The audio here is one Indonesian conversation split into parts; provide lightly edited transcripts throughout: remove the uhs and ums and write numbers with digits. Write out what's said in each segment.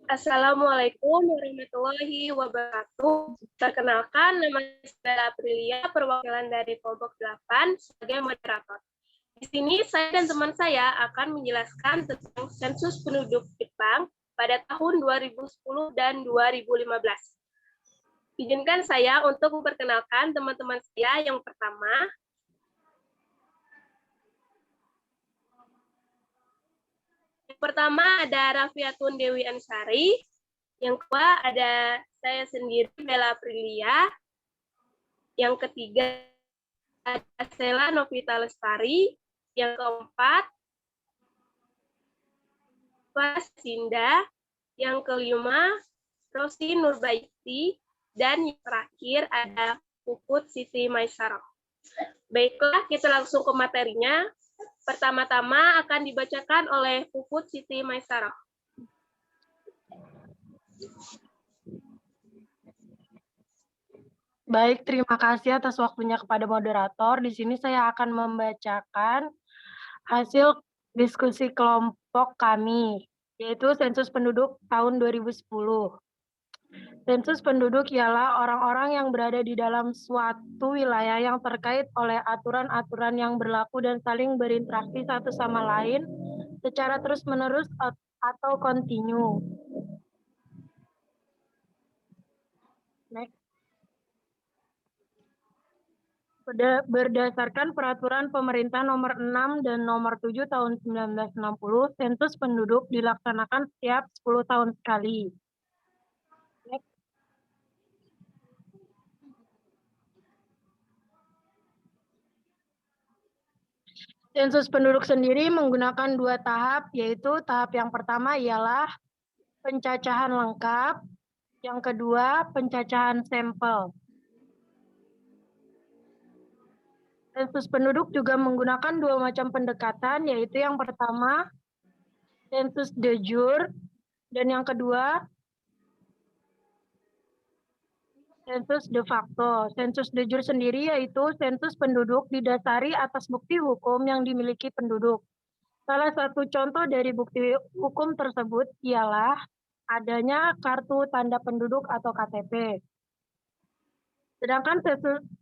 Assalamualaikum warahmatullahi wabarakatuh. Perkenalkan, nama saya Stella Aprilia, perwakilan dari kelompok 8 sebagai moderator. Di sini saya dan teman saya akan menjelaskan tentang sensus penduduk Jepang pada tahun 2010 dan 2015. Izinkan saya untuk memperkenalkan teman-teman saya. Yang pertama, ada Rafiatun Dewi Ansari. Yang kedua ada saya sendiri, Bella Aprilia. Yang ketiga ada Sela Novita Lestari. Yang keempat, Pas Sinda. Yang kelima, Rosi Nurbaiti. Dan yang terakhir ada Puput Siti Maisarah. Baiklah, kita langsung ke materinya. Pertama-tama akan dibacakan oleh Puput Siti Maisarah. Baik, terima kasih atas waktunya kepada moderator. Di sini saya akan membacakan hasil diskusi kelompok kami, yaitu sensus penduduk tahun 2010. Sensus penduduk ialah orang-orang yang berada di dalam suatu wilayah yang terkait oleh aturan-aturan yang berlaku dan saling berinteraksi satu sama lain secara terus-menerus atau kontinu. Next. Berdasarkan peraturan pemerintah nomor 6 dan nomor 7 tahun 1960, sensus penduduk dilaksanakan setiap 10 tahun sekali. Next. Sensus penduduk sendiri menggunakan 2 tahap, yaitu tahap yang pertama ialah pencacahan lengkap, yang kedua pencacahan sampel. Sensus penduduk juga menggunakan 2 macam pendekatan, yaitu yang pertama sensus de jure dan yang kedua sensus de facto. Sensus de jure sendiri yaitu sensus penduduk didasari atas bukti hukum yang dimiliki penduduk. Salah satu contoh dari bukti hukum tersebut ialah adanya kartu tanda penduduk atau KTP. Sedangkan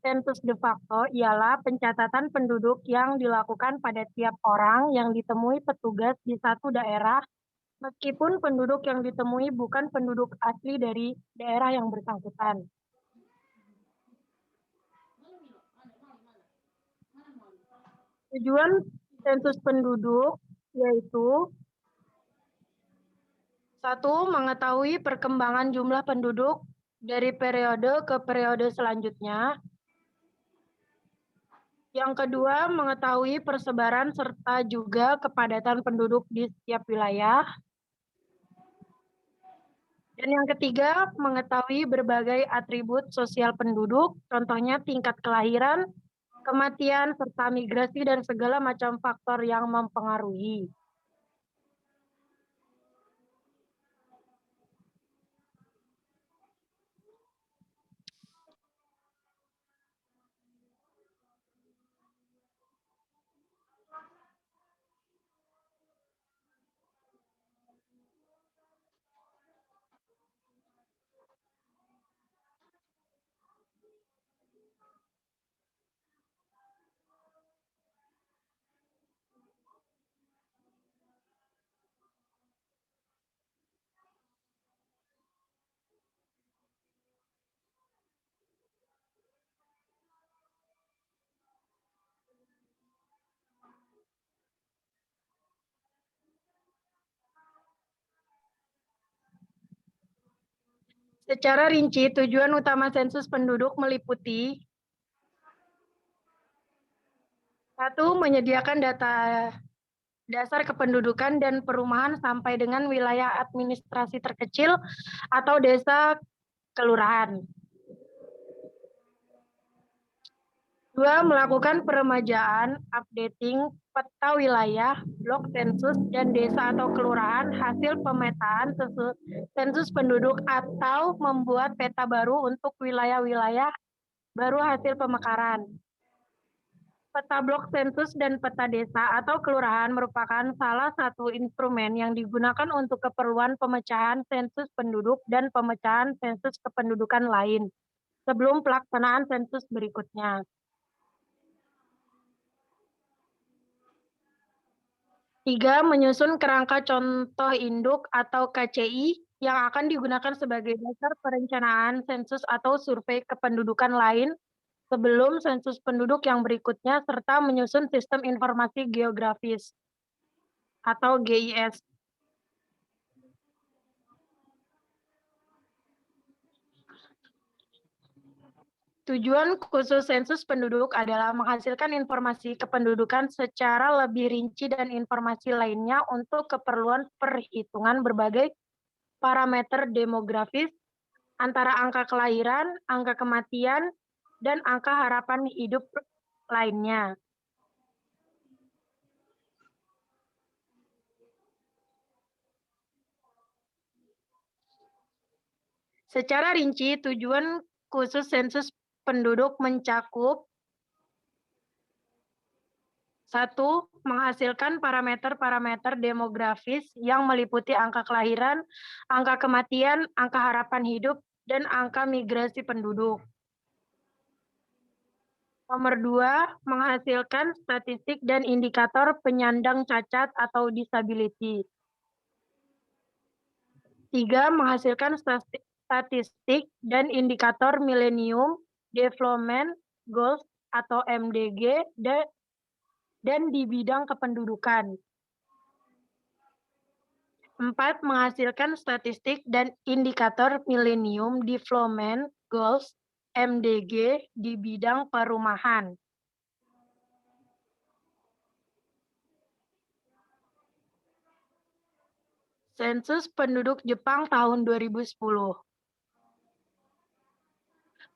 sensus de facto ialah pencatatan penduduk yang dilakukan pada tiap orang yang ditemui petugas di satu daerah, meskipun penduduk yang ditemui bukan penduduk asli dari daerah yang bersangkutan. Tujuan sensus penduduk yaitu 1. Mengetahui perkembangan jumlah penduduk dari periode ke periode selanjutnya. Yang kedua, mengetahui persebaran serta juga kepadatan penduduk di setiap wilayah. Dan yang ketiga, mengetahui berbagai atribut sosial penduduk, contohnya tingkat kelahiran, kematian, serta migrasi dan segala macam faktor yang mempengaruhi. Secara rinci, tujuan utama sensus penduduk meliputi 1. Menyediakan data dasar kependudukan dan perumahan sampai dengan wilayah administrasi terkecil atau desa kelurahan. 2. Melakukan peremajaan, updating, peta wilayah, blok sensus, dan desa atau kelurahan hasil pemetaan sensus penduduk atau membuat peta baru untuk wilayah-wilayah baru hasil pemekaran. Peta blok sensus dan peta desa atau kelurahan merupakan salah satu instrumen yang digunakan untuk keperluan pemecahan sensus penduduk dan pemecahan sensus kependudukan lain sebelum pelaksanaan sensus berikutnya. 3. Menyusun kerangka contoh induk atau KCI yang akan digunakan sebagai dasar perencanaan sensus atau survei kependudukan lain sebelum sensus penduduk yang berikutnya, serta menyusun sistem informasi geografis atau GIS. Tujuan khusus sensus penduduk adalah menghasilkan informasi kependudukan secara lebih rinci dan informasi lainnya untuk keperluan perhitungan berbagai parameter demografis antara angka kelahiran, angka kematian, dan angka harapan hidup lainnya. Secara rinci, tujuan khusus sensus penduduk mencakup 1. Menghasilkan parameter-parameter demografis yang meliputi angka kelahiran, angka kematian, angka harapan hidup, dan angka migrasi penduduk. Nomor 2, menghasilkan statistik dan indikator penyandang cacat atau disability. 3. Menghasilkan statistik dan indikator Millennium Development Goals atau MDG dan di bidang kependudukan. 4. Menghasilkan statistik dan indikator Millennium Development Goals MDG di bidang perumahan. Sensus penduduk Jepang tahun 2010.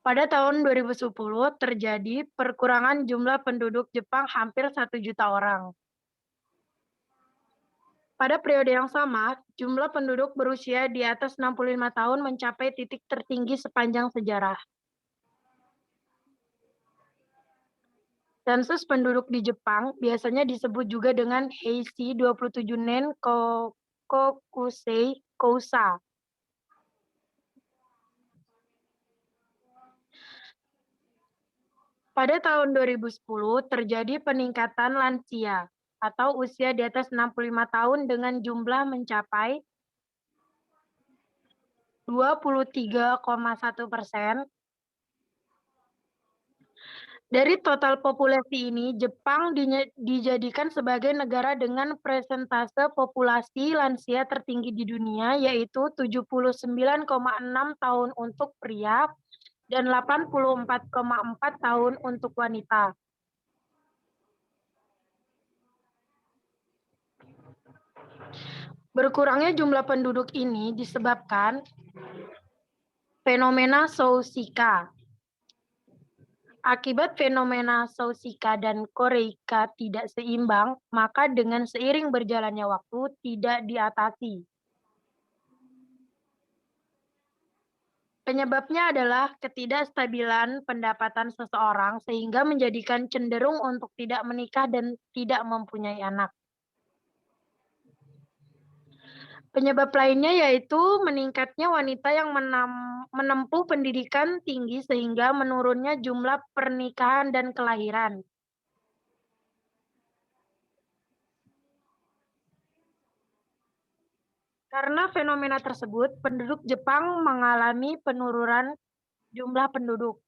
Pada tahun 2010 terjadi perkurangan jumlah penduduk Jepang hampir 1 juta orang. Pada periode yang sama, jumlah penduduk berusia di atas 65 tahun mencapai titik tertinggi sepanjang sejarah. Sensus penduduk di Jepang biasanya disebut juga dengan Heisei 27 Nen Kokusei Kousa. Pada tahun 2010 terjadi peningkatan lansia atau usia di atas 65 tahun dengan jumlah mencapai 23,1%. Dari total populasi ini, Jepang dijadikan sebagai negara dengan persentase populasi lansia tertinggi di dunia, yaitu 79,6 tahun untuk pria dan 84,4 tahun untuk wanita. Berkurangnya jumlah penduduk ini disebabkan fenomena Soushika. Akibat fenomena Soushika dan Koreika tidak seimbang, maka dengan seiring berjalannya waktu tidak diatasi. Penyebabnya adalah ketidakstabilan pendapatan seseorang sehingga menjadikan cenderung untuk tidak menikah dan tidak mempunyai anak. Penyebab lainnya yaitu meningkatnya wanita yang menempuh pendidikan tinggi sehingga menurunnya jumlah pernikahan dan kelahiran. Karena fenomena tersebut, penduduk Jepang mengalami penurunan jumlah penduduk.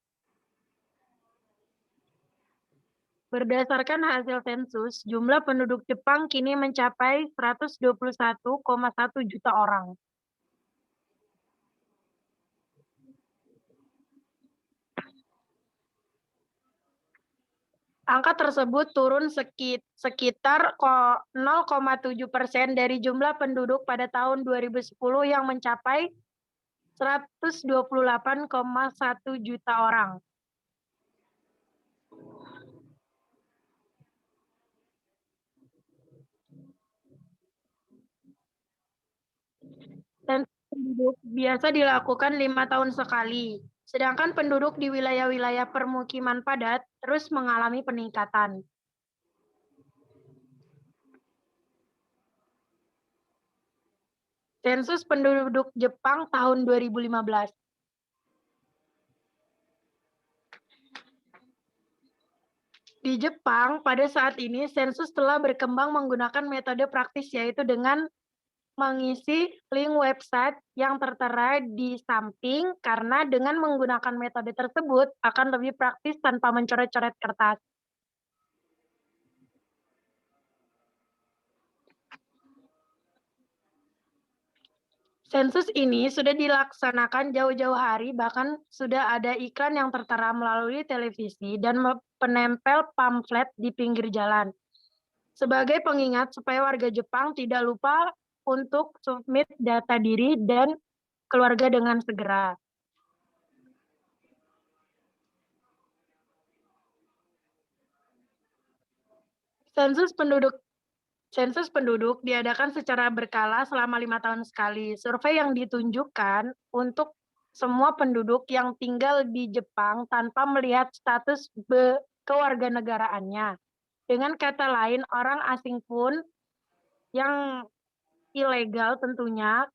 Berdasarkan hasil sensus, jumlah penduduk Jepang kini mencapai 121,1 juta orang. Angka tersebut turun sekitar 0,7% dari jumlah penduduk pada tahun 2010 yang mencapai 128,1 juta orang. penduduk biasa dilakukan 5 tahun sekali, sedangkan penduduk di wilayah-wilayah permukiman padat terus mengalami peningkatan. Sensus penduduk Jepang tahun 2015. Di Jepang, pada saat ini, sensus telah berkembang menggunakan metode praktis, yaitu dengan mengisi link website yang tertera di samping, karena dengan menggunakan metode tersebut akan lebih praktis tanpa mencoret-coret kertas. Sensus ini sudah dilaksanakan jauh-jauh hari, bahkan sudah ada iklan yang tertera melalui televisi dan penempel pamflet di pinggir jalan. Sebagai pengingat supaya warga Jepang tidak lupa untuk submit data diri dan keluarga dengan segera. Sensus penduduk diadakan secara berkala selama 5 tahun sekali. Survei yang ditunjukkan untuk semua penduduk yang tinggal di Jepang tanpa melihat status kewarganegaraannya. Dengan kata lain, orang asing pun yang ilegal tentunya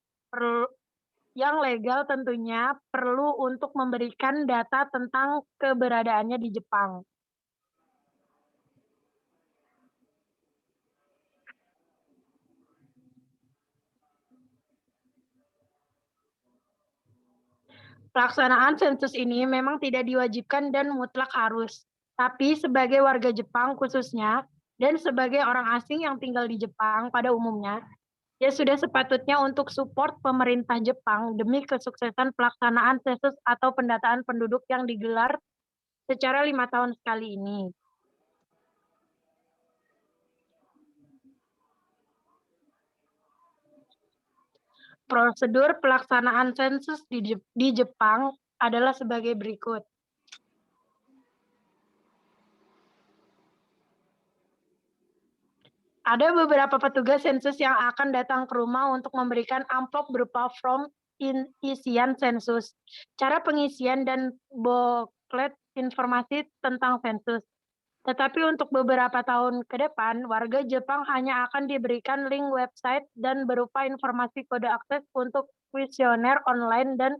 perlu untuk memberikan data tentang keberadaannya di Jepang. Pelaksanaan sensus ini memang tidak diwajibkan dan mutlak harus, tapi sebagai warga Jepang khususnya, dan sebagai orang asing yang tinggal di Jepang pada umumnya, ya sudah sepatutnya untuk support pemerintah Jepang demi kesuksesan pelaksanaan sensus atau pendataan penduduk yang digelar secara 5 tahun sekali ini. Prosedur pelaksanaan sensus di Jepang adalah sebagai berikut. Ada beberapa petugas sensus yang akan datang ke rumah untuk memberikan amplop berupa form isian sensus, cara pengisian dan booklet informasi tentang sensus. Tetapi untuk beberapa tahun ke depan, warga Jepang hanya akan diberikan link website dan berupa informasi kode akses untuk kuesioner online dan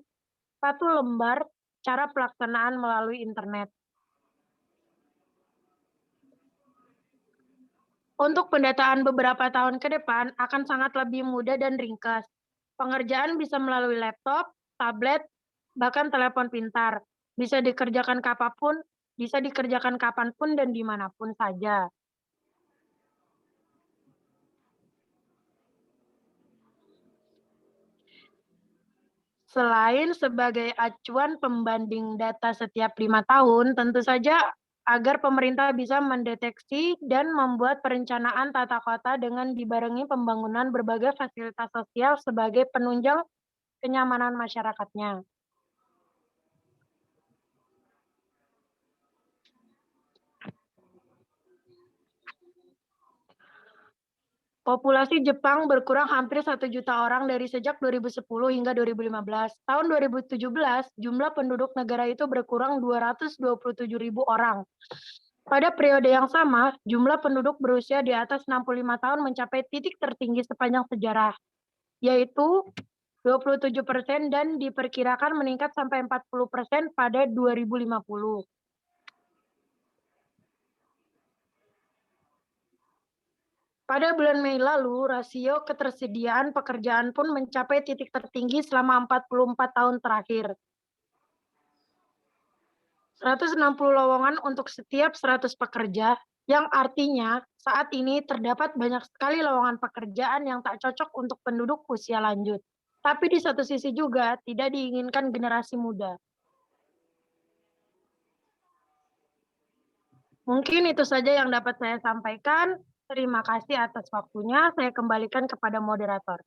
1 lembar cara pelaksanaan melalui internet. Untuk pendataan beberapa tahun ke depan akan sangat lebih mudah dan ringkas. Pengerjaan bisa melalui laptop, tablet, bahkan telepon pintar. Bisa dikerjakan kapanpun dan dimanapun saja. Selain sebagai acuan pembanding data setiap 5 tahun, tentu saja agar pemerintah bisa mendeteksi dan membuat perencanaan tata kota dengan dibarengi pembangunan berbagai fasilitas sosial sebagai penunjang kenyamanan masyarakatnya. Populasi Jepang berkurang hampir 1 juta orang dari sejak 2010 hingga 2015. Tahun 2017, jumlah penduduk negara itu berkurang 227.000 orang. Pada periode yang sama, jumlah penduduk berusia di atas 65 tahun mencapai titik tertinggi sepanjang sejarah, yaitu 27% dan diperkirakan meningkat sampai 40% pada 2050. Pada bulan Mei lalu, rasio ketersediaan pekerjaan pun mencapai titik tertinggi selama 44 tahun terakhir. 160 lowongan untuk setiap 100 pekerja, yang artinya saat ini terdapat banyak sekali lowongan pekerjaan yang tak cocok untuk penduduk usia lanjut. Tapi di satu sisi juga tidak diinginkan generasi muda. Mungkin itu saja yang dapat saya sampaikan. Terima kasih atas waktunya. Saya kembalikan kepada moderator.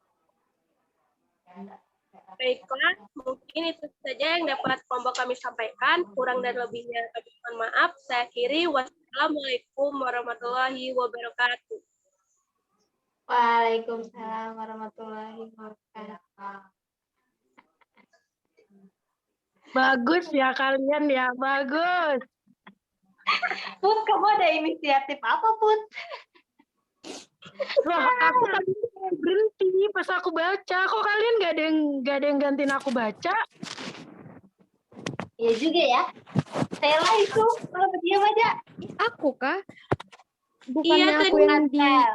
Baiklah, mungkin itu saja yang dapat kelompok kami sampaikan. Kurang dan lebihnya kami mohon maaf. Saya akhiri. Wassalamualaikum warahmatullahi wabarakatuh. Waalaikumsalam warahmatullahi wabarakatuh. Bagus ya kalian ya, bagus. Put, kamu ada inisiatif apa, Put? Loh, aku tadi berhenti pas aku baca. Kok kalian nggak ada yang gantiin aku baca? Iya juga ya. Stella itu, kalau diam aja. Aku kah? Iya, Bukannya aku tadi yang di Tel.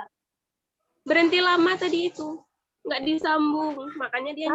berhenti lama tadi itu. Nggak disambung, makanya dia